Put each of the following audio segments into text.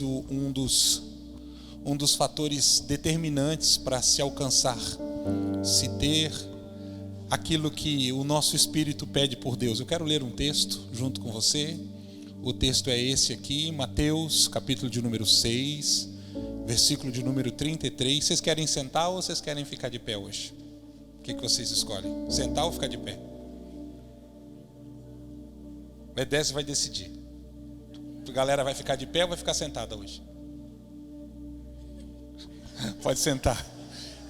um dos fatores determinantes para se alcançar, se ter aquilo que o nosso espírito pede por Deus. Eu quero ler um texto junto com você. O texto é esse aqui, Mateus, capítulo de número 6, versículo de número 33. Vocês querem sentar ou vocês querem ficar de pé hoje? O que vocês escolhem? Sentar ou ficar de pé? O Edésio vai decidir. A galera vai ficar de pé ou vai ficar sentada hoje? Pode sentar.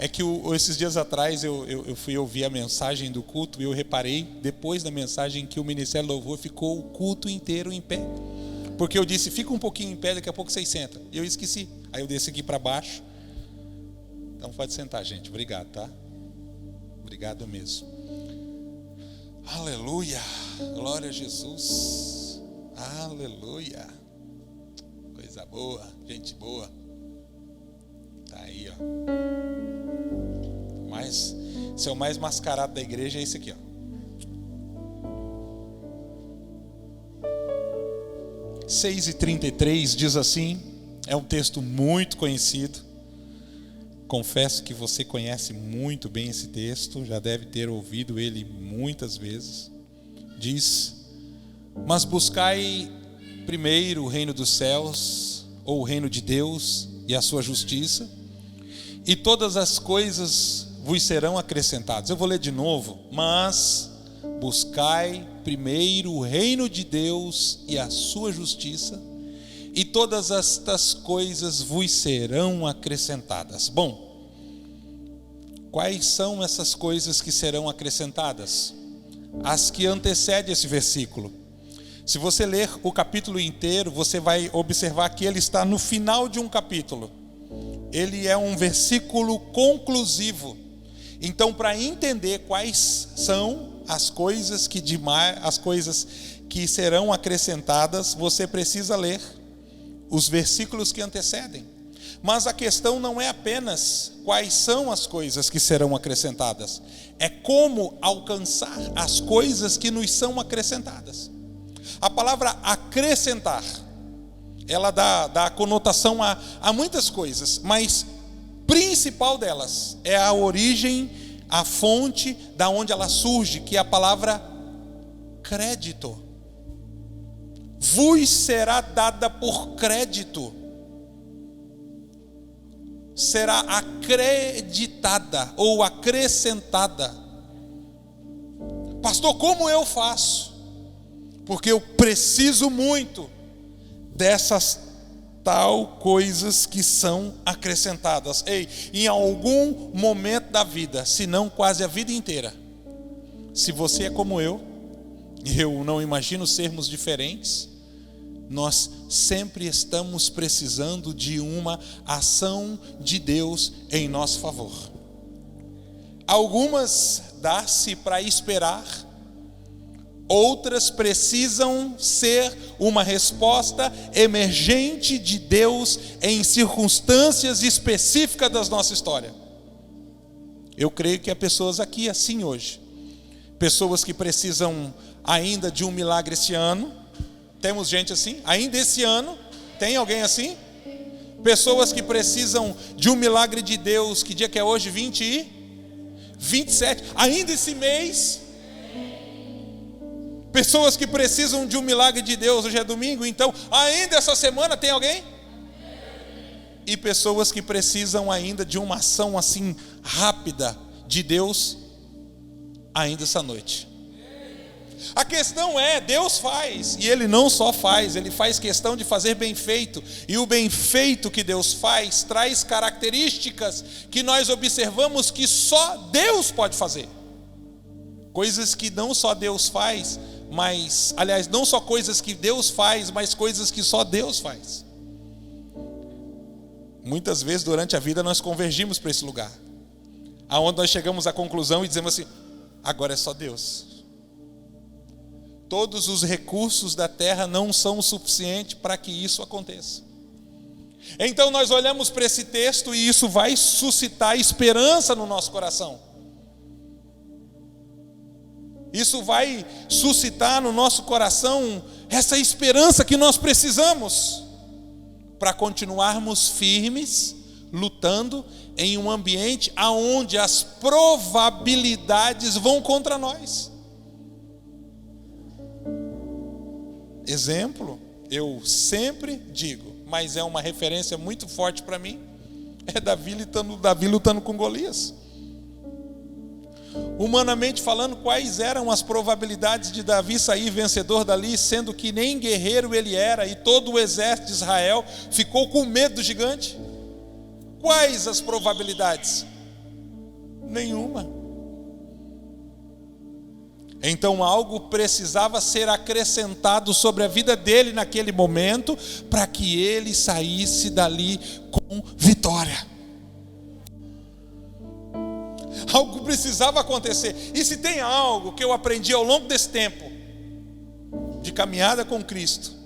É que esses dias atrás eu fui ouvir a mensagem do culto e eu reparei, depois da mensagem, que o Ministério Louvor ficou o culto inteiro em pé. Porque eu disse, fica um pouquinho em pé, daqui a pouco vocês sentam. E eu esqueci. Aí eu desci aqui para baixo. Então pode sentar, gente. Obrigado, tá? Obrigado mesmo. Aleluia. Glória a Jesus. Aleluia. Coisa boa. Gente boa. Tá aí, ó. Esse é o mais mascarado da igreja, é esse aqui, ó. « 6:33 diz assim, é um texto muito conhecido. Confesso que você conhece muito bem esse texto, já deve ter ouvido ele muitas vezes. Diz: mas buscai primeiro o reino dos céus, ou o reino de Deus e a sua justiça, e todas as coisas vos serão acrescentadas. Eu vou ler de novo. Mas buscai primeiro o reino de Deus e a sua justiça, e todas estas coisas vos serão acrescentadas. Bom, quais são essas coisas que serão acrescentadas? As que antecedem esse versículo. Se você ler o capítulo inteiro, você vai observar que ele está no final de um capítulo. Ele é um versículo conclusivo. Então, para entender quais são as coisas que serão acrescentadas, você precisa ler os versículos que antecedem. Mas a questão não é apenas quais são as coisas que serão acrescentadas, é como alcançar as coisas que nos são acrescentadas. A palavra acrescentar, ela dá conotação a muitas coisas, mas principal delas é a origem, a fonte da onde ela surge, que é a palavra crédito. Vos será dada por crédito, será acreditada ou acrescentada. Pastor, como eu faço? Porque eu preciso muito dessas tal coisas que são acrescentadas. Em algum momento da vida, se não quase a vida inteira, se você é como eu não imagino sermos diferentes, nós sempre estamos precisando de uma ação de Deus em nosso favor. Algumas dá-se para esperar, outras precisam ser uma resposta emergente de Deus em circunstâncias específicas da nossa história. Eu creio que há pessoas aqui assim hoje. Pessoas que precisam ainda de um milagre esse ano. Temos gente assim? Ainda esse ano? Tem alguém assim? Pessoas que precisam de um milagre de Deus. Que dia que é hoje? 27. Ainda esse mês? Pessoas que precisam de um milagre de Deus, hoje é domingo, então ainda essa semana tem alguém? E pessoas que precisam ainda de uma ação assim rápida de Deus, ainda essa noite. A questão é, Deus faz, e Ele não só faz, Ele faz questão de fazer bem feito, e o bem feito que Deus faz, traz características que nós observamos que só Deus pode fazer. Coisas que não só Deus faz, mas, aliás, não só coisas que Deus faz, mas coisas que só Deus faz. Muitas vezes durante a vida nós convergimos para esse lugar, aonde nós chegamos à conclusão e dizemos assim: agora é só Deus. Todos os recursos da terra não são o suficiente para que isso aconteça. Então nós olhamos para esse texto e isso vai suscitar esperança no nosso coração. Isso vai suscitar no nosso coração essa esperança que nós precisamos. para continuarmos firmes, lutando em um ambiente onde as probabilidades vão contra nós. Exemplo, eu sempre digo, mas é uma referência muito forte para mim, é Davi lutando com Golias. Humanamente falando, quais eram as probabilidades de Davi sair vencedor dali, sendo que nem guerreiro ele era, e todo o exército de Israel ficou com medo do gigante? Quais as probabilidades? Nenhuma. Então algo precisava ser acrescentado sobre a vida dele naquele momento, para que ele saísse dali com vitória. Algo precisava acontecer. E se tem algo que eu aprendi ao longo desse tempo de caminhada com Cristo,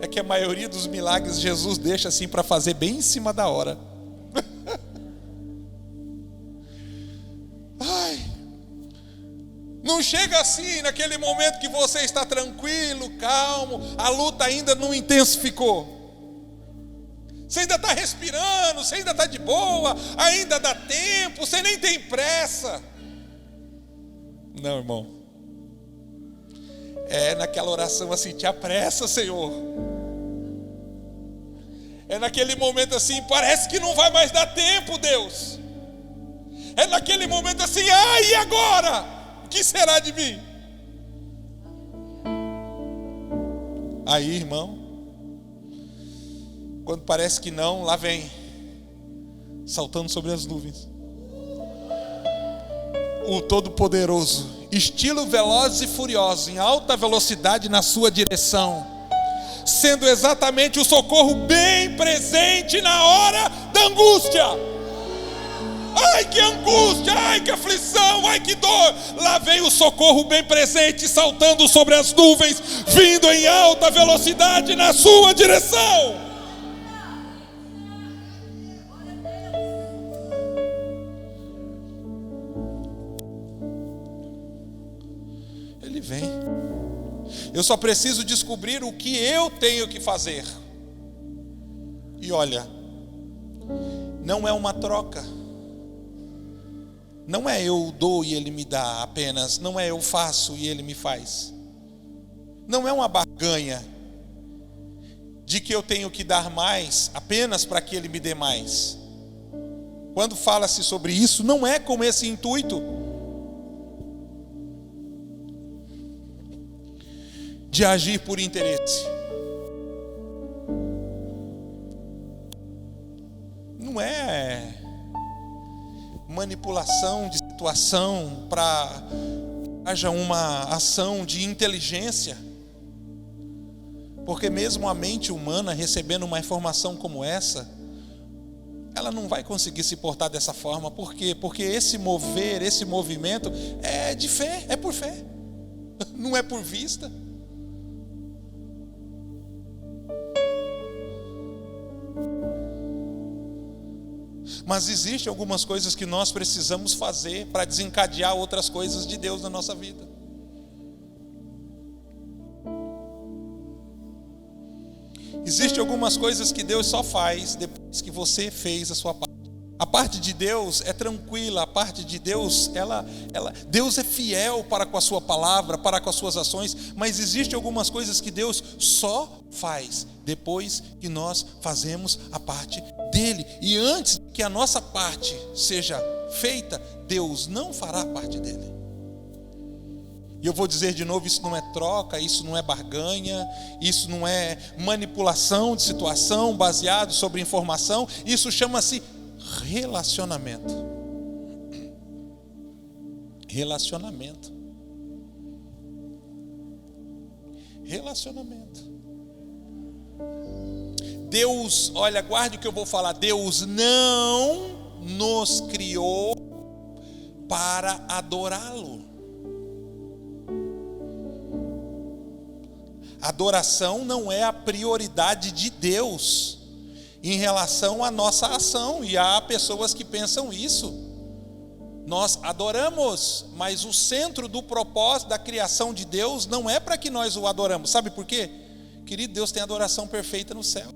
é que a maioria dos milagres Jesus deixa assim para fazer bem em cima da hora. Não chega assim naquele momento que você está tranquilo, calmo, a luta ainda não intensificou. Você ainda está respirando, você ainda está de boa, ainda dá tempo, você nem tem pressa. Não, irmão. É naquela oração assim, te apressa, Senhor. É naquele momento assim, parece que não vai mais dar tempo, Deus. É naquele momento assim, e agora? O que será de mim? Aí, irmão, quando parece que não, lá vem, saltando sobre as nuvens, o Todo-Poderoso, estilo Velozes e Furiosos, em alta velocidade na sua direção, sendo exatamente o socorro bem presente na hora da angústia. Ai, que angústia, ai, que aflição, ai, que dor. Lá vem o socorro bem presente, saltando sobre as nuvens, vindo em alta velocidade na sua direção. Ele vem. Eu só preciso descobrir o que eu tenho que fazer. E olha, não é uma troca. Não é eu dou e ele me dá apenas. Não é eu faço e ele me faz. Não é uma barganha de que eu tenho que dar mais apenas para que ele me dê mais. Quando fala-se sobre isso, não é com esse intuito de agir por interesse. Não é manipulação de situação para que haja uma ação de inteligência. Porque mesmo a mente humana recebendo uma informação como essa, ela não vai conseguir se portar dessa forma. Por quê? Porque esse mover, esse movimento é de fé, é por fé, não é por vista. Mas existem algumas coisas que nós precisamos fazer para desencadear outras coisas de Deus na nossa vida. Existem algumas coisas que Deus só faz depois que você fez a sua parte. A parte de Deus é tranquila, a parte de Deus, Deus é fiel para com a sua palavra, para com as suas ações, mas existem algumas coisas que Deus só faz depois que nós fazemos a parte dele. E antes que a nossa parte seja feita, Deus não fará a parte dele. E eu vou dizer de novo, isso não é troca, isso não é barganha, isso não é manipulação de situação baseado sobre informação, isso chama-se relacionamento. Relacionamento. Deus, olha, guarde o que eu vou falar. Deus não nos criou para adorá-lo. Adoração não é a prioridade de Deus em relação à nossa ação, e há pessoas que pensam isso. Nós adoramos, mas o centro do propósito da criação de Deus não é para que nós o adoramos. Sabe por quê? Querido, Deus tem adoração perfeita no céu.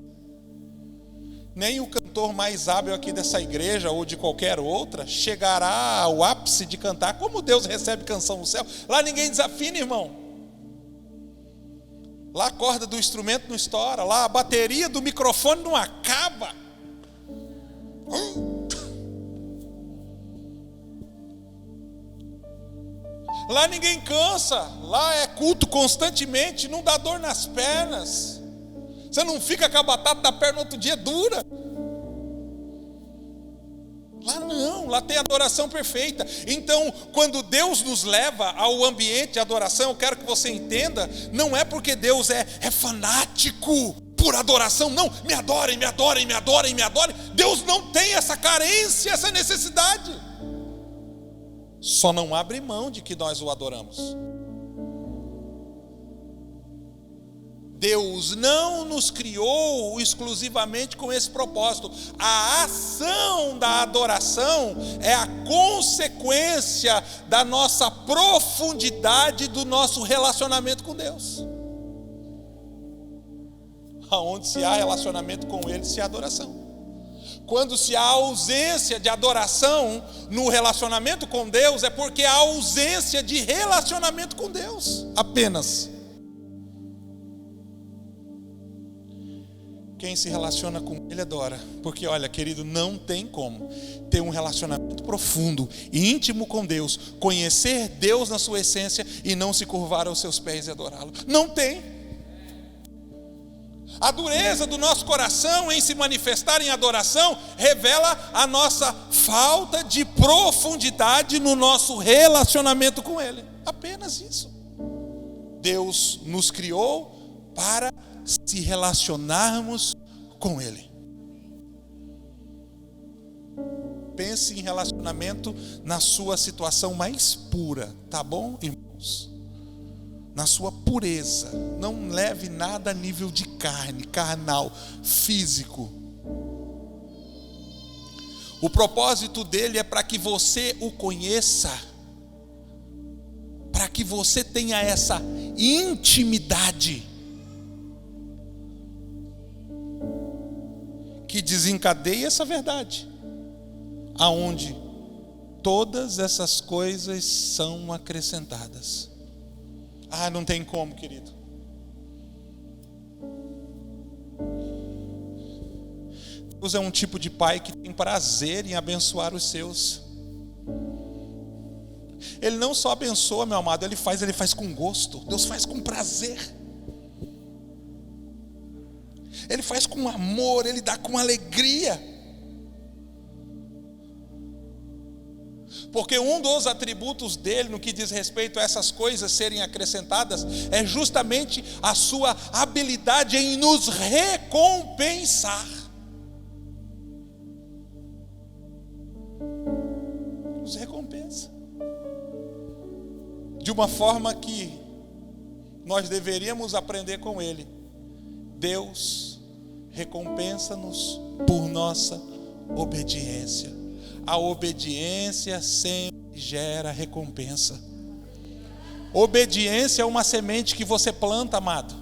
Nem o cantor mais hábil aqui dessa igreja ou de qualquer outra chegará ao ápice de cantar como Deus recebe canção no céu. Lá ninguém desafina, irmão. Lá a corda do instrumento não estoura. Lá a bateria do microfone não acaba. Lá ninguém cansa. Lá é culto constantemente. Não dá dor nas pernas. Você não fica com a batata da perna no outro dia dura. Lá não, lá tem adoração perfeita. Então, quando Deus nos leva ao ambiente de adoração, eu quero que você entenda, não é porque Deus é fanático por adoração, não, me adorem, me adorem, me adorem, me adorem. Deus não tem essa carência, essa necessidade. Só não abre mão de que nós o adoramos. Deus não nos criou exclusivamente com esse propósito. A ação da adoração é a consequência da nossa profundidade, do nosso relacionamento com Deus. Aonde se há relacionamento com Ele, se há adoração. Quando se há ausência de adoração no relacionamento com Deus, é porque há ausência de relacionamento com Deus, apenas. Quem se relaciona com Ele adora. Porque olha, querido, não tem como ter um relacionamento profundo e íntimo com Deus, conhecer Deus na sua essência e não se curvar aos seus pés e adorá-lo. Não tem. A dureza do nosso coração em se manifestar em adoração revela a nossa falta de profundidade no nosso relacionamento com Ele. Apenas isso. Deus nos criou para se relacionarmos com Ele. Pense em relacionamento na sua situação mais pura, tá bom, irmãos? Na sua pureza. Não leve nada a nível de carne, carnal, físico. O propósito dele é para que você o conheça, para que você tenha essa intimidade que desencadeia essa verdade, aonde todas essas coisas são acrescentadas. Ah, não tem como, querido. Deus é um tipo de pai que tem prazer em abençoar os seus. Ele não só abençoa, meu amado, ele faz com gosto. Deus faz com prazer. Ele faz com amor, Ele dá com alegria. Porque um dos atributos dele, no que diz respeito a essas coisas serem acrescentadas, é justamente a sua habilidade em nos recompensar. Nos recompensa. De uma forma que nós deveríamos aprender com Ele. Deus recompensa-nos por nossa obediência. A obediência sempre gera recompensa. Obediência é uma semente que você planta, amado,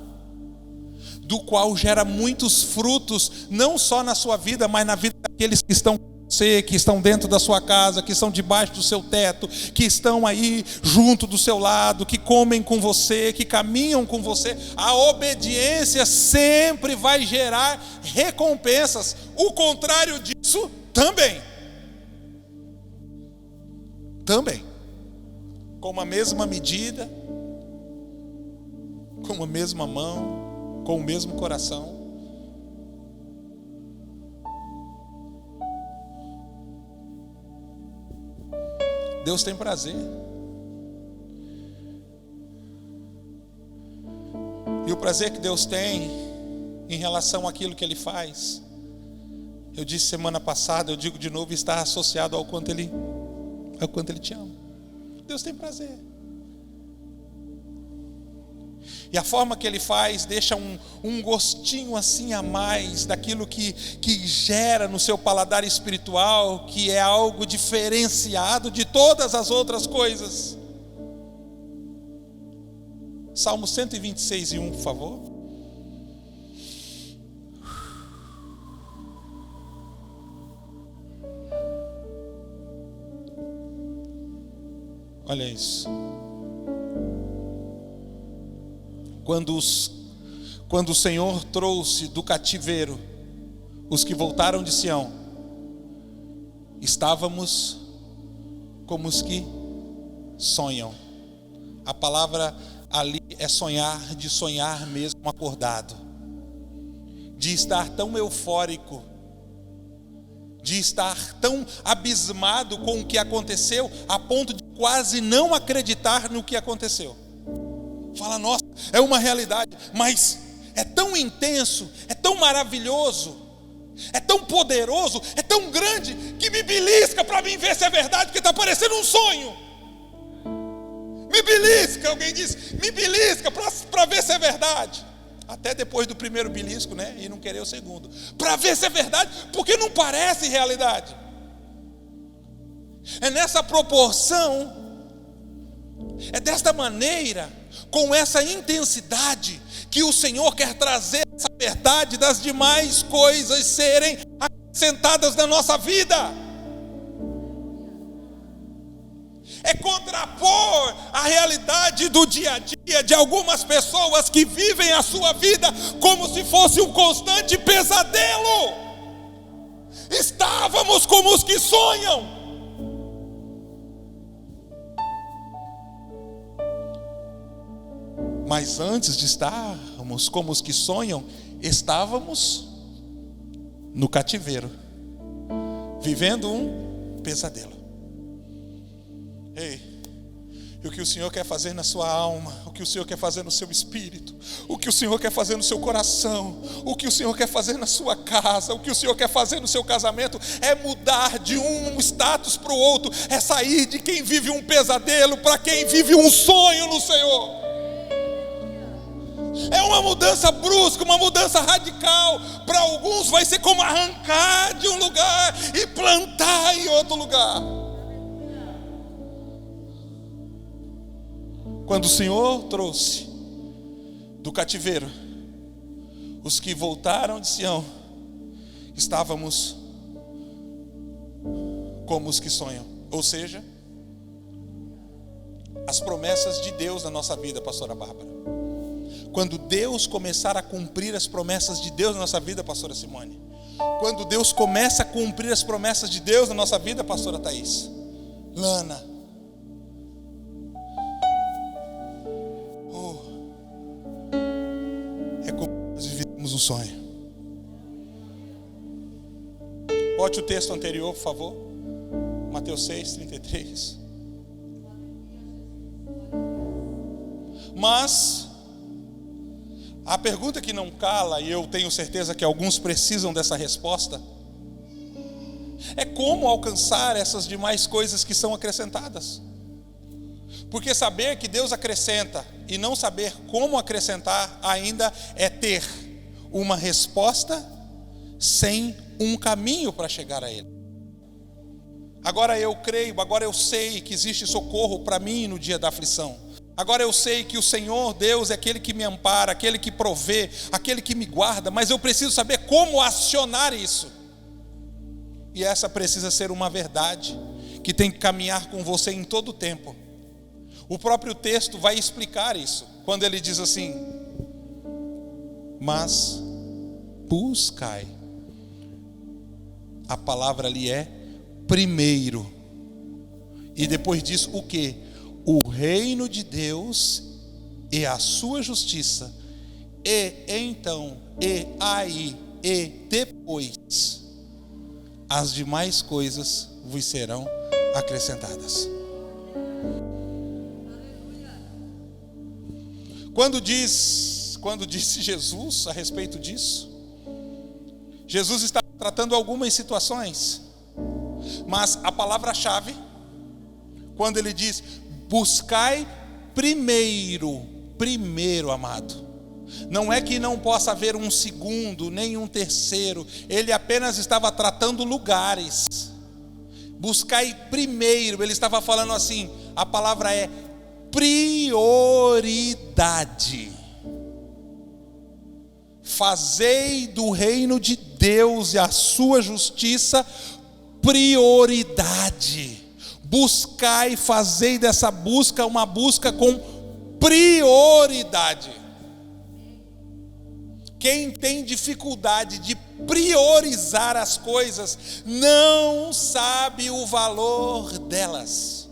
do qual gera muitos frutos, não só na sua vida, mas na vida daqueles que estão com você, que estão dentro da sua casa, que estão debaixo do seu teto, que estão aí junto do seu lado, que comem com você, que caminham com você. A obediência sempre vai gerar recompensas. O contrário disso também. Com a mesma medida, com a mesma mão, com o mesmo coração. Deus tem prazer. E o prazer que Deus tem em relação àquilo que Ele faz, eu disse semana passada, eu digo de novo, está associado ao quanto Ele te ama. Deus tem prazer. E a forma que ele faz deixa um gostinho assim a mais daquilo que gera no seu paladar espiritual, que é algo diferenciado de todas as outras coisas. Salmo 126:1, por favor. Olha isso. Quando o Senhor trouxe do cativeiro os que voltaram de Sião, estávamos como os que sonham. A palavra ali é sonhar, de sonhar mesmo acordado, de estar tão eufórico, de estar tão abismado com o que aconteceu, a ponto de quase não acreditar no que aconteceu. Fala, nossa, é uma realidade, mas é tão intenso, é tão maravilhoso, é tão poderoso, é tão grande, que me belisca para mim ver se é verdade, porque está parecendo um sonho. Me belisca, alguém diz, me belisca para ver se é verdade. Até depois do primeiro belisco, né? E não querer o segundo, para ver se é verdade, porque não parece realidade. É nessa proporção, é desta maneira, com essa intensidade, que o Senhor quer trazer essa verdade das demais coisas serem acrescentadas na nossa vida. É contrapor a realidade do dia a dia de algumas pessoas que vivem a sua vida como se fosse um constante pesadelo. Estávamos como os que sonham. Mas antes de estarmos como os que sonham, estávamos no cativeiro, vivendo um pesadelo. Ei, e o que o Senhor quer fazer na sua alma, o que o Senhor quer fazer no seu espírito, o que o Senhor quer fazer no seu coração, o que o Senhor quer fazer na sua casa, o que o Senhor quer fazer no seu casamento, é mudar de um status para o outro, é sair de quem vive um pesadelo para quem vive um sonho no Senhor. É uma mudança brusca, uma mudança radical. Para alguns vai ser como arrancar de um lugar e plantar em outro lugar. Quando o Senhor trouxe do cativeiro os que voltaram de Sião, estávamos como os que sonham. Ou seja, as promessas de Deus na nossa vida, pastora Bárbara. Quando Deus começar a cumprir as promessas de Deus na nossa vida, pastora Simone. Quando Deus começa a cumprir as promessas de Deus na nossa vida, pastora Thaís, Lana. É como nós vivemos um sonho. Bote o texto anterior, por favor. Mateus 6:33. Mas a pergunta que não cala, e eu tenho certeza que alguns precisam dessa resposta, é como alcançar essas demais coisas que são acrescentadas. Porque saber que Deus acrescenta e não saber como acrescentar ainda é ter uma resposta sem um caminho para chegar a Ele. Agora eu creio, agora eu sei que existe socorro para mim no dia da aflição. Agora eu sei que o Senhor Deus é aquele que me ampara, aquele que provê, aquele que me guarda, mas eu preciso saber como acionar isso. E essa precisa ser uma verdade que tem que caminhar com você em todo o tempo. O próprio texto vai explicar isso, quando ele diz assim: mas buscai. A palavra ali é primeiro. E depois diz o quê? O reino de Deus e a sua justiça, e então, e aí, e depois, as demais coisas vos serão acrescentadas. Quando disse Jesus a respeito disso, Jesus está tratando algumas situações, mas a palavra-chave, quando ele diz: buscai primeiro primeiro, amado. Não é que não possa haver um segundo, nem um terceiro. Ele apenas estava tratando lugares. Buscai primeiro. Ele estava falando assim, a palavra é prioridade. Fazei do reino de Deus e a sua justiça prioridade. Buscai, fazei dessa busca uma busca com prioridade. Quem tem dificuldade de priorizar as coisas, não sabe o valor delas.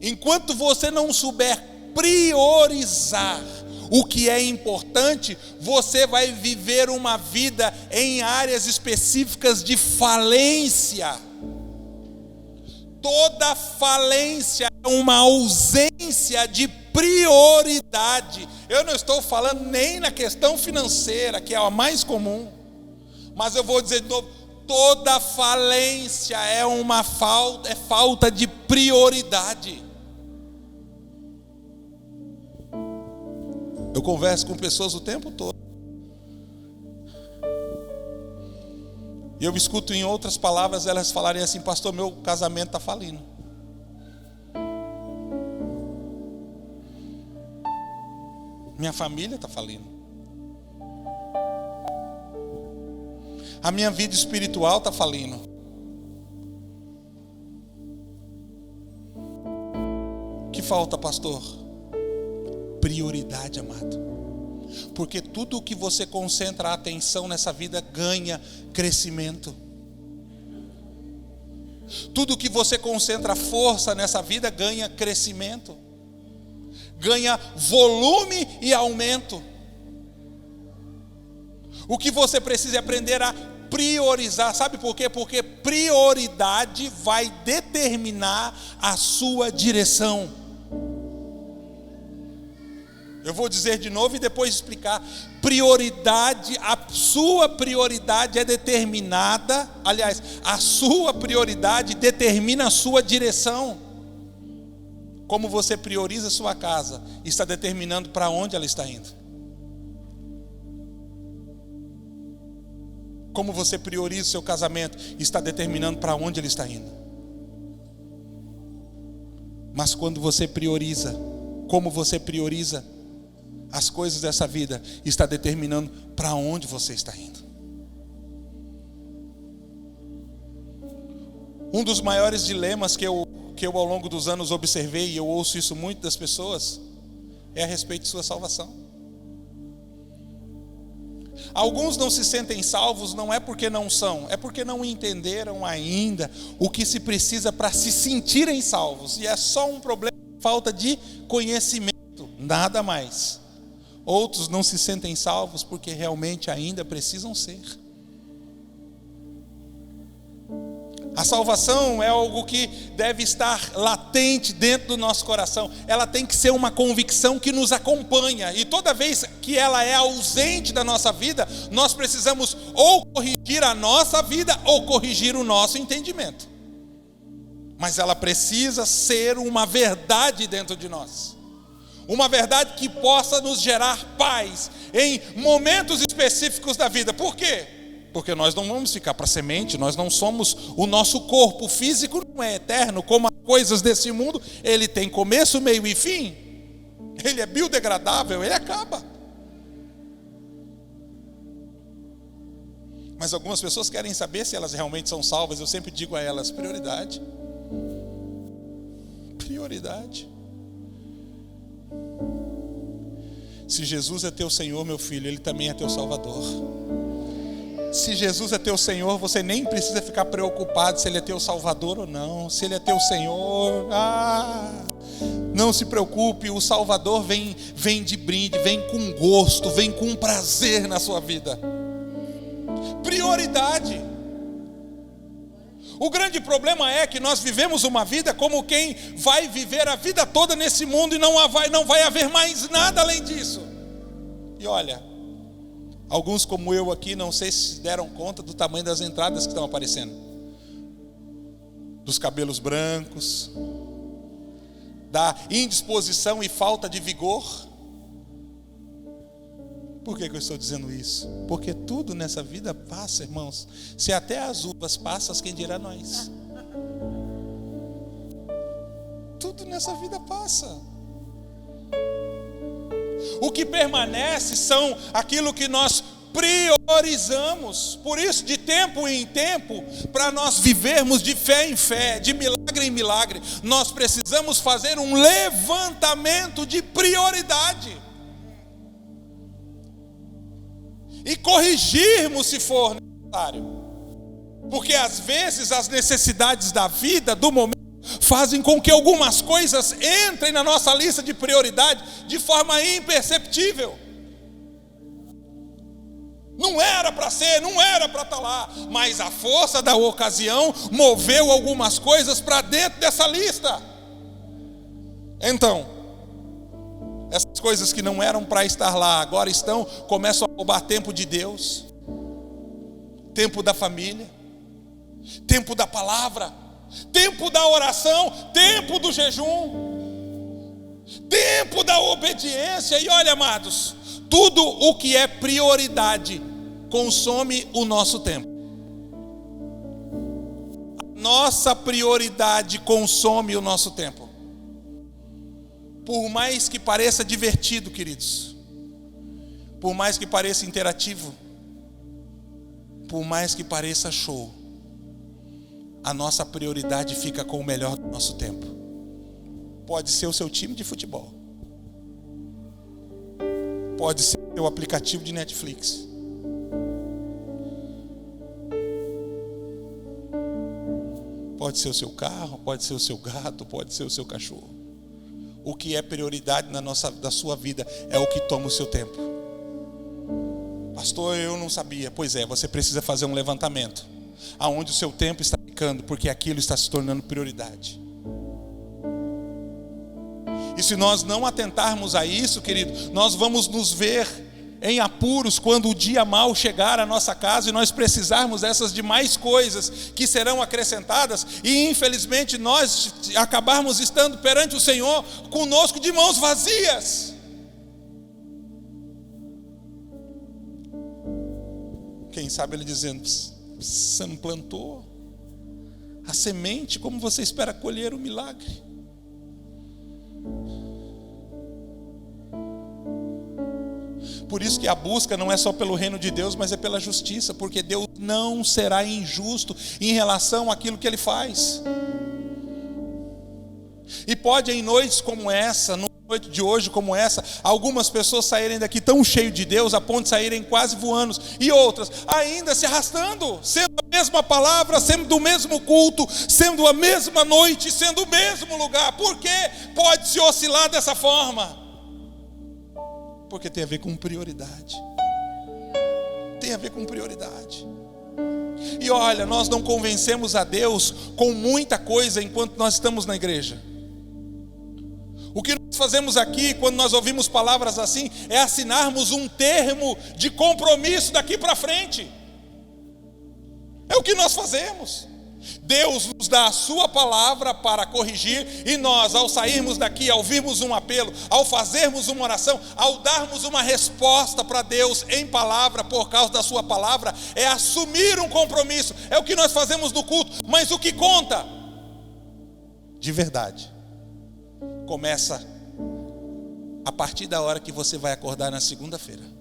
Enquanto você não souber priorizar o que é importante, você vai viver uma vida em áreas específicas de falência. Toda falência é uma ausência de prioridade. Eu não estou falando nem na questão financeira, que é a mais comum, mas eu vou dizer de novo, toda falência é uma falta de prioridade. Eu converso com pessoas o tempo todo, e eu escuto em outras palavras elas falarem assim: pastor, meu casamento está falindo. Minha família está falindo. A minha vida espiritual está falindo. O que falta, pastor? Prioridade, amado. Porque tudo o que você concentra a atenção nessa vida ganha crescimento. Tudo o que você concentra força nessa vida ganha crescimento. Ganha volume e aumento. O que você precisa é aprender a priorizar. Sabe por quê? Porque prioridade vai determinar a sua direção. Eu vou dizer de novo e depois explicar. Prioridade, a sua prioridade é determinada. Aliás, a sua prioridade determina a sua direção. Como você prioriza a sua casa, está determinando para onde ela está indo. Como você prioriza o seu casamento, está determinando para onde ele está indo. Mas quando você prioriza, como você prioriza as coisas dessa vida, está determinando para onde você está indo. Um dos maiores dilemas que eu ao longo dos anos observei, e eu ouço isso muito das pessoas, é a respeito de sua salvação. Alguns não se sentem salvos, não é porque não são, é porque não entenderam ainda o que se precisa para se sentirem salvos, e é só um problema de falta de conhecimento, nada mais. Outros não se sentem salvos porque realmente ainda precisam ser. A salvação é algo que deve estar latente dentro do nosso coração. Ela tem que ser uma convicção que nos acompanha. E toda vez que ela é ausente da nossa vida, nós precisamos ou corrigir a nossa vida ou corrigir o nosso entendimento. Mas ela precisa ser uma verdade dentro de nós. Uma verdade que possa nos gerar paz em momentos específicos da vida. Por quê? Porque nós não vamos ficar para semente, nós não somos, o nosso corpo físico não é eterno, como as coisas desse mundo, ele tem começo, meio e fim, ele é biodegradável, ele acaba. Mas algumas pessoas querem saber se elas realmente são salvas. Eu sempre digo a elas: prioridade. Prioridade. Se Jesus é teu Senhor, meu filho, Ele também é teu Salvador. Se Jesus é teu Senhor, você nem precisa ficar preocupado se Ele é teu Salvador ou não. Se Ele é teu Senhor, não se preocupe, o Salvador vem de brinde, vem com gosto, vem com prazer na sua vida. Prioridade. O grande problema é que nós vivemos uma vida como quem vai viver a vida toda nesse mundo e não vai haver mais nada além disso. E olha, alguns como eu aqui, não sei se deram conta do tamanho das entradas que estão aparecendo. Dos cabelos brancos, da indisposição e falta de vigor. Por que eu estou dizendo isso? Porque tudo nessa vida passa, irmãos. Se até as uvas passam, quem dirá nós? Tudo nessa vida passa. O que permanece são aquilo que nós priorizamos. Por isso, de tempo em tempo, para nós vivermos de fé em fé, de milagre em milagre, nós precisamos fazer um levantamento de prioridade e corrigirmos se for necessário, porque às vezes as necessidades da vida, do momento, fazem com que algumas coisas entrem na nossa lista de prioridade de forma imperceptível. Não era para ser, não era para estar lá, mas a força da ocasião moveu algumas coisas para dentro dessa lista. Então, essas coisas que não eram para estar lá, agora estão, começam a roubar tempo de Deus, tempo da família, tempo da palavra, tempo da oração, tempo do jejum, tempo da obediência. E olha, amados, tudo o que é prioridade consome o nosso tempo. A nossa prioridade consome o nosso tempo. Por mais que pareça divertido, queridos, por mais que pareça interativo, por mais que pareça show, a nossa prioridade fica com o melhor do nosso tempo. Pode ser o seu time de futebol, pode ser o seu aplicativo de Netflix, pode ser o seu carro, pode ser o seu gato, pode ser o seu cachorro. O que é prioridade da sua vida é o que toma o seu tempo. Pastor, eu não sabia. Pois é, você precisa fazer um levantamento aonde o seu tempo está ficando, porque aquilo está se tornando prioridade. E se nós não atentarmos a isso, querido, nós vamos nos ver em apuros quando o dia mau chegar à nossa casa e nós precisarmos dessas demais coisas que serão acrescentadas, e infelizmente nós acabarmos estando perante o Senhor conosco de mãos vazias. Quem sabe Ele dizendo: você não plantou a semente, como você espera colher o milagre? Por isso que a busca não é só pelo reino de Deus, mas é pela justiça, porque Deus não será injusto em relação àquilo que Ele faz. E pode em noites como essa, numa noite de hoje como essa, algumas pessoas saírem daqui tão cheios de Deus, a ponto de saírem quase voando, e outras ainda se arrastando, sendo a mesma palavra, sendo do mesmo culto, sendo a mesma noite, sendo o mesmo lugar. Por que pode se oscilar dessa forma? Porque tem a ver com prioridade. Tem a ver com prioridade. E olha, nós não convencemos a Deus com muita coisa enquanto nós estamos na igreja. O que nós fazemos aqui, quando nós ouvimos palavras assim, é assinarmos um termo de compromisso daqui para frente. É o que nós fazemos. Deus nos dá a sua palavra para corrigir, e nós, ao sairmos daqui, ao ouvirmos um apelo, ao fazermos uma oração, ao darmos uma resposta para Deus em palavra, por causa da sua palavra, é assumir um compromisso. É o que nós fazemos no culto. Mas o que conta de verdade começa a partir da hora que você vai acordar na segunda-feira.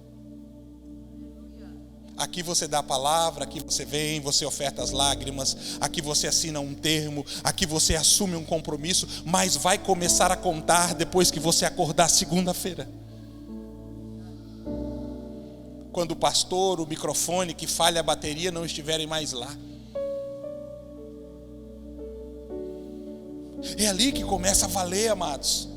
Aqui você dá a palavra, aqui você vem, você oferta as lágrimas, aqui você assina um termo, aqui você assume um compromisso, mas vai começar a contar depois que você acordar segunda-feira. Quando o pastor, o microfone que falha a bateria não estiverem mais lá. É ali que começa a valer, amados.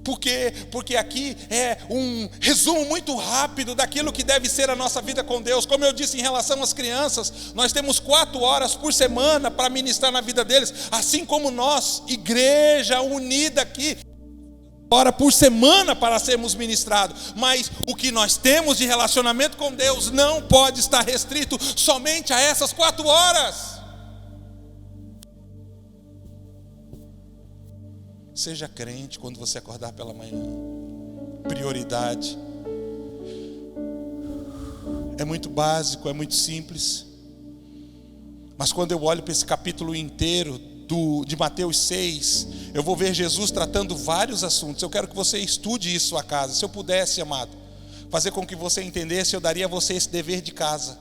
Por quê? Porque aqui é um resumo muito rápido daquilo que deve ser a nossa vida com Deus. Como eu disse em relação às crianças, nós temos 4 horas por semana para ministrar na vida deles, assim como nós, igreja unida aqui, hora por semana para sermos ministrados. Mas o que nós temos de relacionamento com Deus não pode estar restrito somente a essas 4 horas. Seja crente quando você acordar pela manhã. Prioridade. É muito básico, é muito simples. Mas quando eu olho para esse capítulo inteiro de Mateus 6, eu vou ver Jesus tratando vários assuntos. Eu quero que você estude isso à casa. Se eu pudesse, amado, fazer com que você entendesse, eu daria a você esse dever de casa: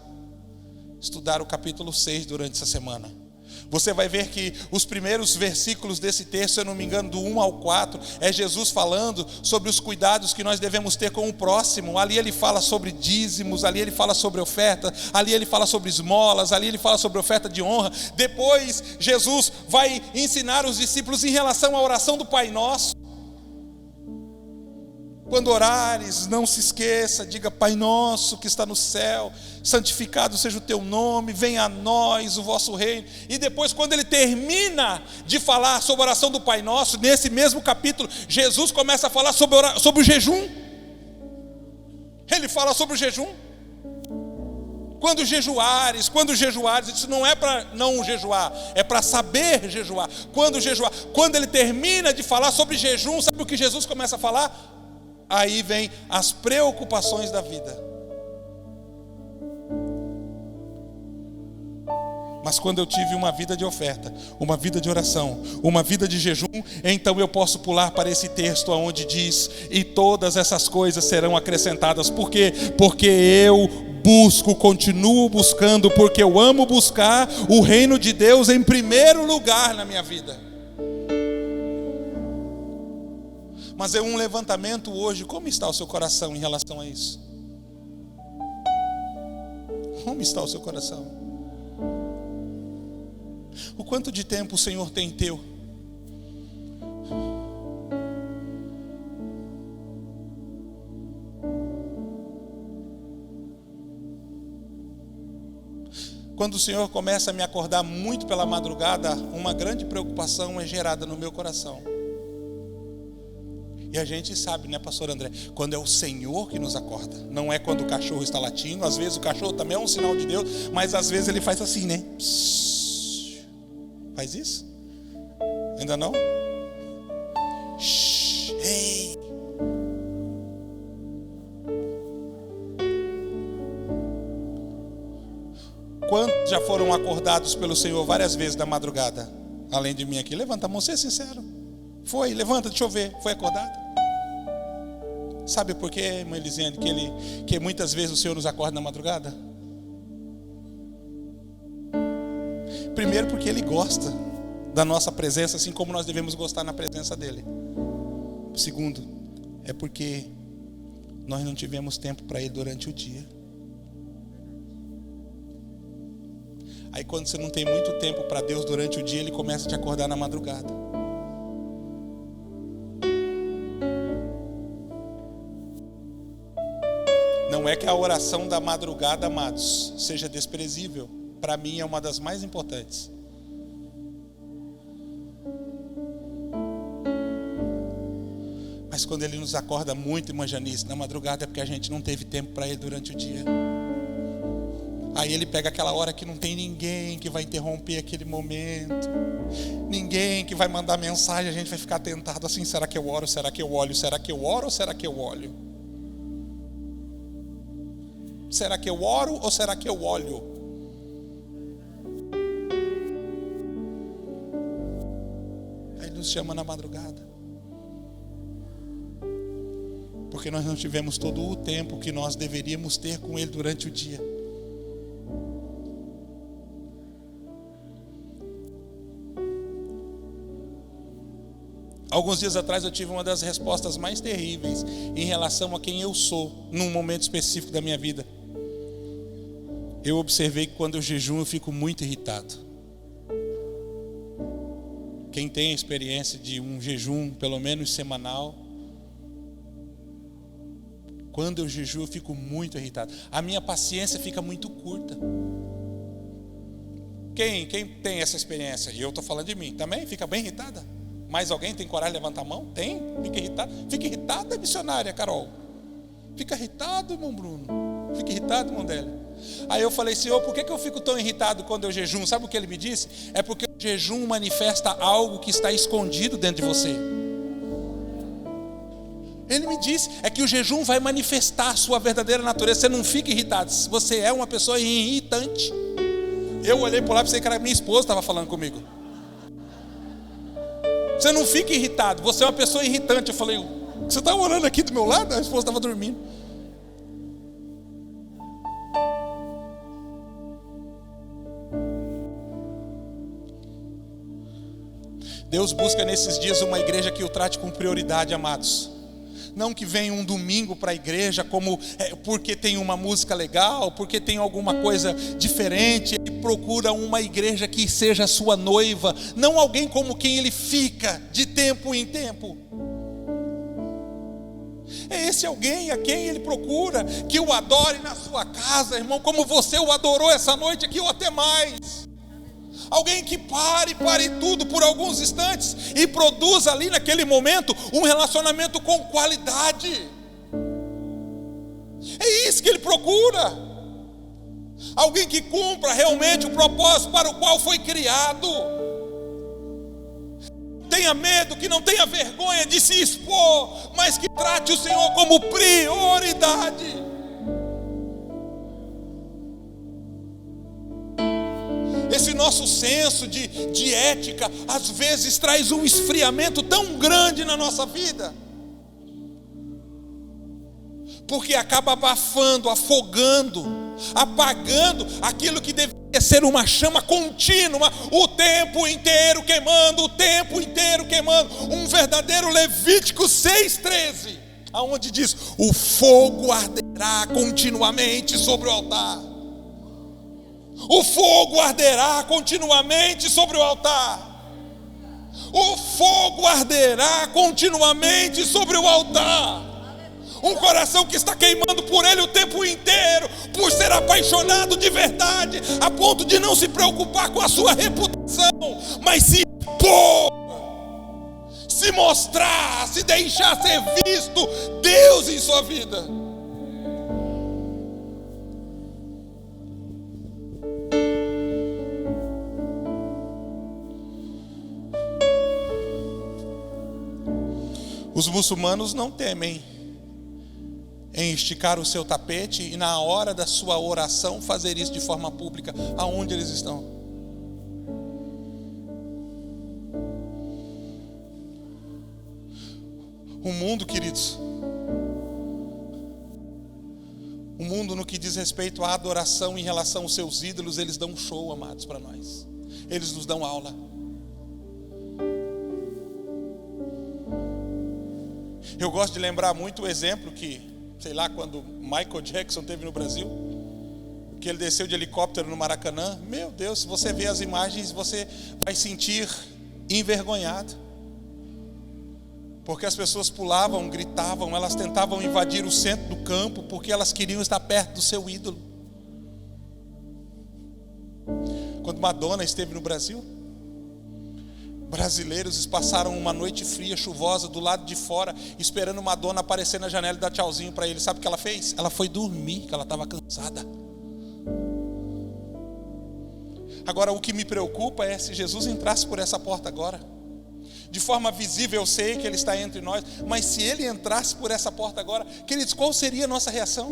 estudar o capítulo 6 durante essa semana. Você vai ver que os primeiros versículos desse texto, se eu não me engano, do 1 ao 4, é Jesus falando sobre os cuidados que nós devemos ter com o próximo. Ali ele fala sobre dízimos, ali ele fala sobre oferta, ali ele fala sobre esmolas, ali ele fala sobre oferta de honra. Depois Jesus vai ensinar os discípulos em relação à oração do Pai Nosso. Quando orares, não se esqueça, diga: Pai nosso que está no céu, santificado seja o teu nome, venha a nós o vosso reino. E depois, quando ele termina de falar sobre a oração do Pai Nosso, nesse mesmo capítulo, Jesus começa a falar sobre o jejum. Ele fala sobre o jejum. Quando jejuares, isso não é para não jejuar, é para saber jejuar. Quando jejuar, quando ele termina de falar sobre jejum, sabe o que Jesus começa a falar? Aí vem as preocupações da vida. Mas quando eu tive uma vida de oferta, uma vida de oração, uma vida de jejum, então eu posso pular para esse texto onde diz: e todas essas coisas serão acrescentadas. Por quê? Porque eu continuo buscando, porque eu amo buscar o reino de Deus em primeiro lugar na minha vida. Mas é um levantamento hoje. Como está o seu coração em relação a isso? Como está o seu coração? O quanto de tempo o Senhor tem teu? Quando o Senhor começa a me acordar muito pela madrugada, uma grande preocupação é gerada no meu coração. E a gente sabe, né, pastor André, quando é o Senhor que nos acorda. Não é quando o cachorro está latindo. Às vezes o cachorro também é um sinal de Deus, mas às vezes ele faz assim, né? Psss. Faz isso? Ainda não? Shhh. Ei. Quantos já foram acordados pelo Senhor várias vezes da madrugada? Além de mim aqui, levanta a mão, seja sincero. Foi, levanta, deixa eu ver. Foi acordado? Sabe por quê, irmã Elisiane, que muitas vezes o Senhor nos acorda na madrugada? Primeiro, porque Ele gosta da nossa presença, assim como nós devemos gostar na presença dEle. Segundo, é porque nós não tivemos tempo para Ele durante o dia. Aí quando você não tem muito tempo para Deus durante o dia, Ele começa a te acordar na madrugada. Não é que a oração da madrugada, amados, seja desprezível. Para mim é uma das mais importantes. Mas quando Ele nos acorda muito, irmã Janice, na madrugada, é porque a gente não teve tempo para Ele durante o dia. Aí Ele pega aquela hora que não tem ninguém que vai interromper aquele momento, ninguém que vai mandar mensagem, a gente vai ficar tentado assim: será que eu oro, será que eu olho, será que eu oro ou será que eu olho? Será que eu oro ou será que eu olho? Aí nos chama na madrugada, porque nós não tivemos todo o tempo que nós deveríamos ter com Ele durante o dia. Alguns dias atrás eu tive uma das respostas mais terríveis em relação a quem eu sou, num momento específico da minha vida. Eu observei que quando eu jejuo eu fico muito irritado. Quem tem a experiência de um jejum, pelo menos semanal, quando eu jejuo eu fico muito irritado. A minha paciência fica muito curta. Quem tem essa experiência? E eu estou falando de mim, também fica bem irritada? Mais alguém tem coragem de levantar a mão? Tem? Fica irritado? Fica irritada, missionária Carol? Fica irritado, irmão Bruno? Fica irritado, Mondélio? Aí eu falei, Senhor, por que eu fico tão irritado quando eu jejum? Sabe o que ele me disse? É porque o jejum manifesta algo que está escondido dentro de você. Ele me disse, é que o jejum vai manifestar a sua verdadeira natureza. Você não fica irritado, você é uma pessoa irritante. Eu olhei para lá e pensei que era minha esposa que estava falando comigo. Você não fica irritado, você é uma pessoa irritante. Eu falei, você está orando aqui do meu lado? A esposa estava dormindo. Deus busca nesses dias uma igreja que o trate com prioridade, amados. Não que venha um domingo para a igreja porque tem uma música legal, porque tem alguma coisa diferente. Ele procura uma igreja que seja sua noiva, não alguém como quem ele fica de tempo em tempo. É esse alguém a quem ele procura, que o adore na sua casa, irmão, como você o adorou essa noite aqui ou até mais. Alguém que pare tudo por alguns instantes e produza ali naquele momento um relacionamento com qualidade. É isso que ele procura. Alguém que cumpra realmente o propósito para o qual foi criado. Tenha medo, que não tenha vergonha de se expor, mas que trate o Senhor como prioridade. Esse nosso senso de ética, às vezes traz um esfriamento tão grande na nossa vida, porque acaba abafando, afogando, apagando aquilo que deveria ser uma chama contínua, o tempo inteiro queimando, um verdadeiro Levítico 6,13, aonde diz, o fogo arderá continuamente sobre o altar. O fogo arderá continuamente sobre o altar. O fogo arderá continuamente sobre o altar. Um coração que está queimando por ele o tempo inteiro, por ser apaixonado de verdade, a ponto de não se preocupar com a sua reputação, mas se expor, se mostrar, se deixar ser visto Deus em sua vida. Os muçulmanos não temem em esticar o seu tapete e na hora da sua oração fazer isso de forma pública, aonde eles estão. O mundo, queridos, o mundo no que diz respeito à adoração em relação aos seus ídolos, eles dão um show, amados, para nós. Eles nos dão aula. Eu gosto de lembrar muito o exemplo que, sei lá, quando Michael Jackson esteve no Brasil, que ele desceu de helicóptero no Maracanã. Meu Deus, se você ver as imagens, você vai sentir envergonhado. Porque as pessoas pulavam, gritavam, elas tentavam invadir o centro do campo, porque elas queriam estar perto do seu ídolo. Quando Madonna esteve no Brasil, brasileiros passaram uma noite fria, chuvosa, do lado de fora, esperando Madonna aparecer na janela e dar tchauzinho para ele. Sabe o que ela fez? Ela foi dormir, que ela estava cansada. Agora, o que me preocupa é se Jesus entrasse por essa porta agora. De forma visível eu sei que Ele está entre nós, mas se Ele entrasse por essa porta agora, queridos, qual seria a nossa reação?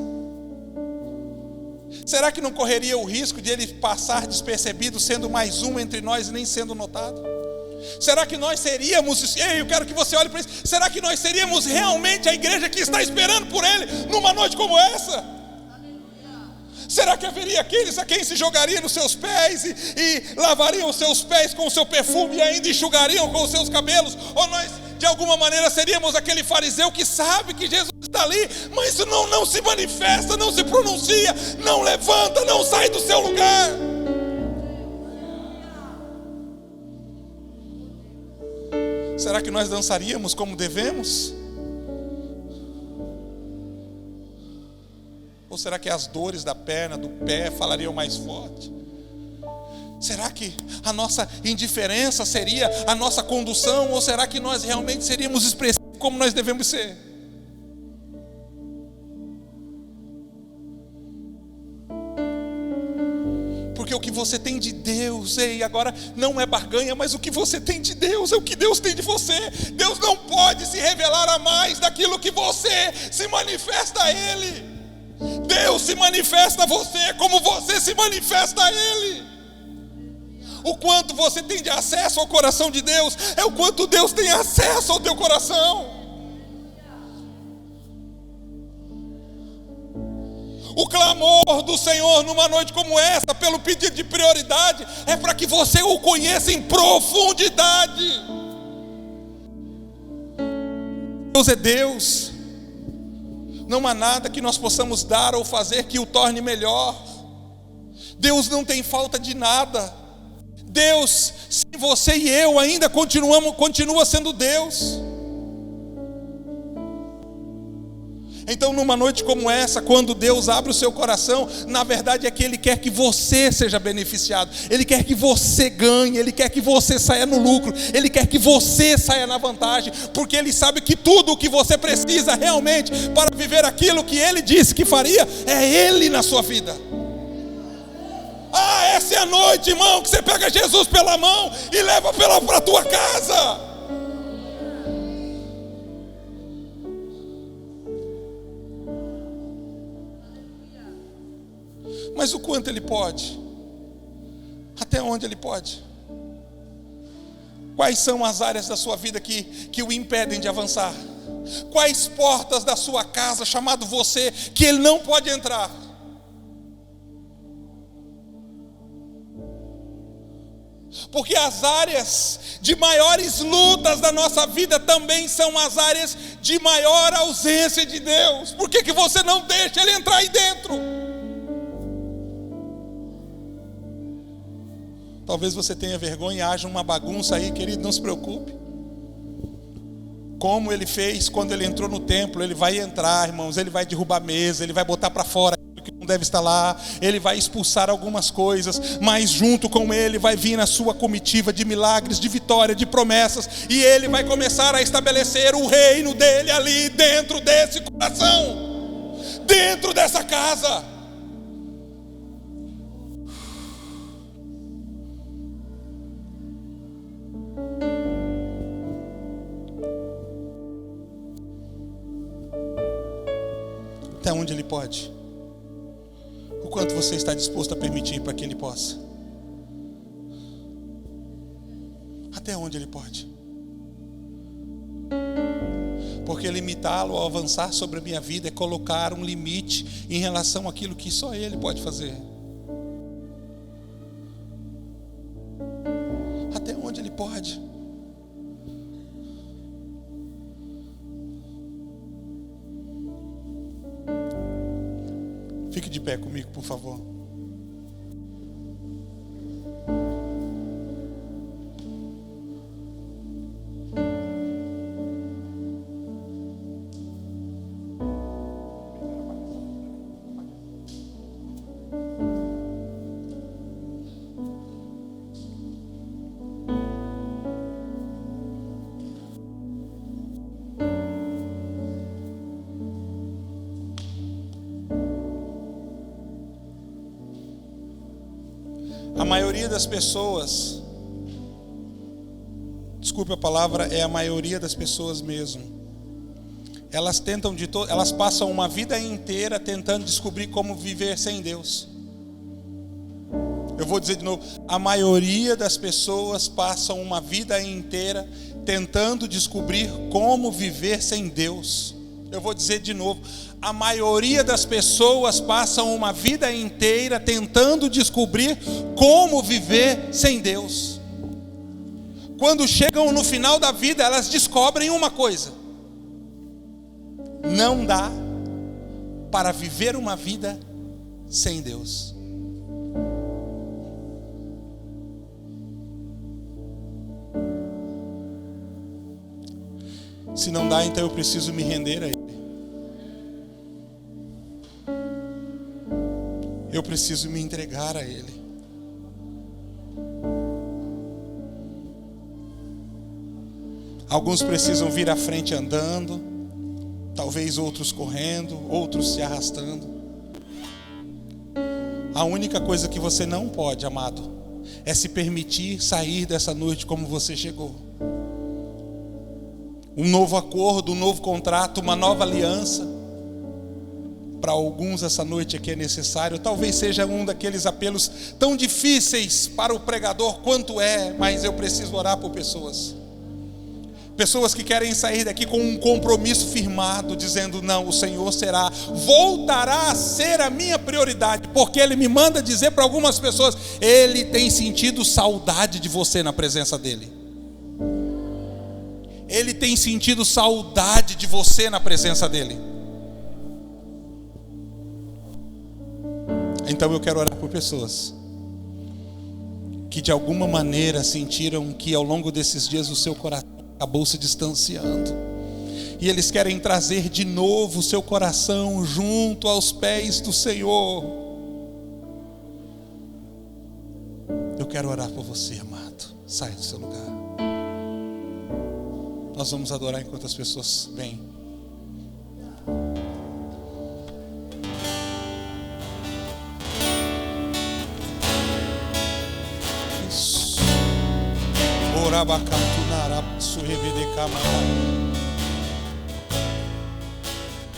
Será que não correria o risco de Ele passar despercebido, sendo mais um entre nós e nem sendo notado? Será que nós seríamos, eu quero que você olhe para isso, será que nós seríamos realmente a igreja que está esperando por Ele numa noite como essa? Será que haveria aqueles a quem se jogaria nos seus pés e lavariam os seus pés com o seu perfume e ainda enxugariam com os seus cabelos? Ou nós de alguma maneira seríamos aquele fariseu que sabe que Jesus está ali, mas não se manifesta, não se pronuncia, não levanta, não sai do seu lugar? Será que nós dançaríamos como devemos? Ou será que as dores da perna, do pé falariam mais forte? Será que a nossa indiferença seria a nossa condução? Ou será que nós realmente seríamos expressivos como nós devemos ser? você tem de Deus, ei, agora não é barganha, mas o que você tem de Deus é o que Deus tem de você. Deus não pode se revelar a mais daquilo que você se manifesta a Ele. Deus se manifesta a você como você se manifesta a Ele. O quanto você tem de acesso ao coração de Deus é o quanto Deus tem acesso ao teu coração. O clamor do Senhor numa noite como essa, pelo pedido de prioridade, é para que você o conheça em profundidade. Deus é Deus. Não há nada que nós possamos dar ou fazer que o torne melhor. Deus não tem falta de nada. Deus, se você e eu ainda continua sendo Deus. Então, numa noite como essa, quando Deus abre o seu coração, na verdade é que Ele quer que você seja beneficiado, Ele quer que você ganhe, Ele quer que você saia no lucro, Ele quer que você saia na vantagem, porque Ele sabe que tudo o que você precisa realmente para viver aquilo que Ele disse que faria, é Ele na sua vida. Ah, essa é a noite, irmão, que você pega Jesus pela mão e leva para a tua casa. Mas o quanto Ele pode? Até onde Ele pode? Quais são as áreas da sua vida que o impedem de avançar? Quais portas da sua casa, chamado você, que Ele não pode entrar? Porque as áreas de maiores lutas da nossa vida também são as áreas de maior ausência de Deus. Por que você não deixa Ele entrar aí dentro? Talvez você tenha vergonha e haja uma bagunça aí, querido, não se preocupe. Como Ele fez quando Ele entrou no templo, Ele vai entrar, irmãos, Ele vai derrubar a mesa, Ele vai botar para fora aquilo que não deve estar lá, Ele vai expulsar algumas coisas, mas junto com Ele vai vir a sua comitiva de milagres, de vitória, de promessas, e Ele vai começar a estabelecer o reino dEle ali dentro desse coração, dentro dessa casa. Até onde Ele pode? O quanto você está disposto a permitir para que Ele possa? Até onde Ele pode? Porque limitá-lo ao avançar sobre a minha vida é colocar um limite em relação àquilo que só Ele pode fazer. Até onde Ele pode? Fique de pé comigo, por favor. A maioria das pessoas, desculpe a palavra, é a maioria das pessoas mesmo. Elas elas passam uma vida inteira tentando descobrir como viver sem Deus. Eu vou dizer de novo, a maioria das pessoas passam uma vida inteira tentando descobrir como viver sem Deus. Eu vou dizer de novo, a maioria das pessoas passam uma vida inteira tentando descobrir como viver sem Deus. Quando chegam no final da vida, elas descobrem uma coisa: não dá para viver uma vida sem Deus. Se não dá, então eu preciso me render a Ele. Eu preciso me entregar a Ele. Alguns precisam vir à frente andando, talvez outros correndo, outros se arrastando. Há A única coisa que você não pode, amado, é se permitir sair dessa noite como você chegou. Um novo acordo, um novo contrato, uma nova aliança. Para alguns essa noite aqui é necessário. Talvez seja um daqueles apelos tão difíceis para o pregador quanto é, mas eu preciso orar por pessoas. Pessoas que querem sair daqui com um compromisso firmado, dizendo: não, o Senhor voltará a ser a minha prioridade, porque Ele me manda dizer para algumas pessoas: Ele tem sentido saudade de você na presença dEle. Ele tem sentido saudade de você na presença dEle. Então eu quero orar por pessoas que de alguma maneira sentiram que ao longo desses dias o seu coração acabou se distanciando, e eles querem trazer de novo o seu coração junto aos pés do Senhor. Eu quero orar por você, amado. Sai do seu lugar. Nós vamos adorar enquanto as pessoas vêm. Isso.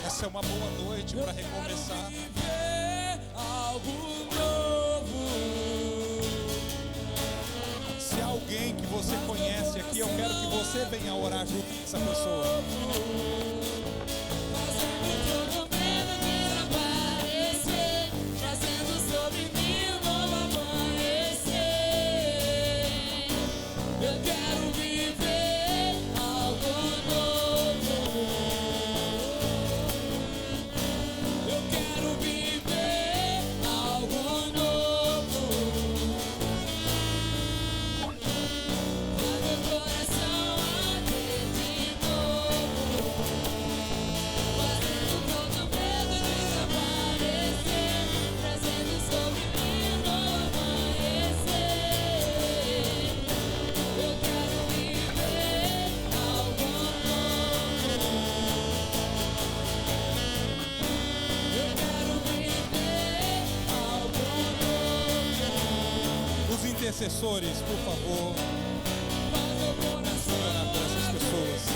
Essa é uma boa noite para recomeçar. Se há alguém que você conhece aqui, eu quero que você venha orar junto com essa pessoa. Intercessores, por favor, vamos orar por essas pessoas.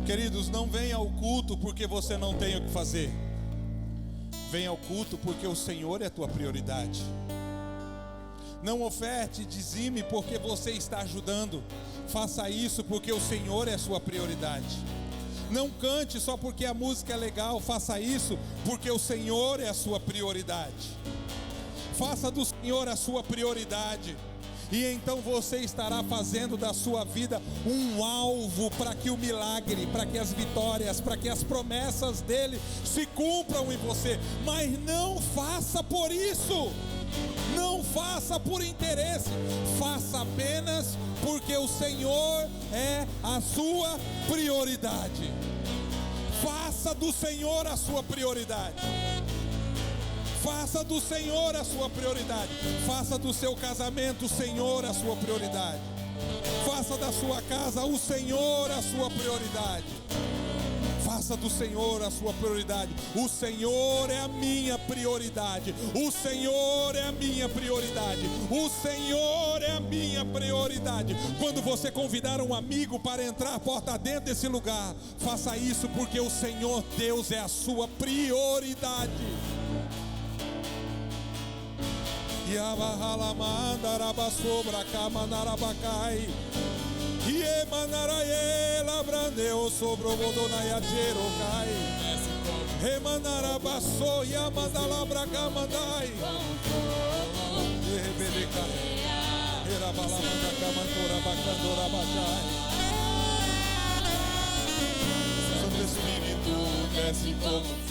Queridos, não venha ao culto porque você não tem o que fazer. Venha ao culto porque o Senhor é a tua prioridade. Não oferte, dizime porque você está ajudando. Faça isso porque o Senhor é a sua prioridade. Não cante só porque a música é legal. Faça isso porque o Senhor é a sua prioridade. Faça do Senhor a sua prioridade. E então você estará fazendo da sua vida um alvo para que o milagre, para que as vitórias, para que as promessas dele se cumpram em você. Mas não faça por isso, não faça por interesse, faça apenas porque o Senhor é a sua prioridade. Faça do Senhor a sua prioridade. Faça do Senhor a sua prioridade. Faça do seu casamento o Senhor a sua prioridade. Faça da sua casa o Senhor a sua prioridade. Faça do Senhor a sua prioridade. O Senhor é a minha prioridade. O Senhor é a minha prioridade. O Senhor é a minha prioridade. Quando você convidar um amigo para entrar porta dentro desse lugar, faça isso, porque o Senhor Deus é a sua prioridade. Santo Espírito, desce como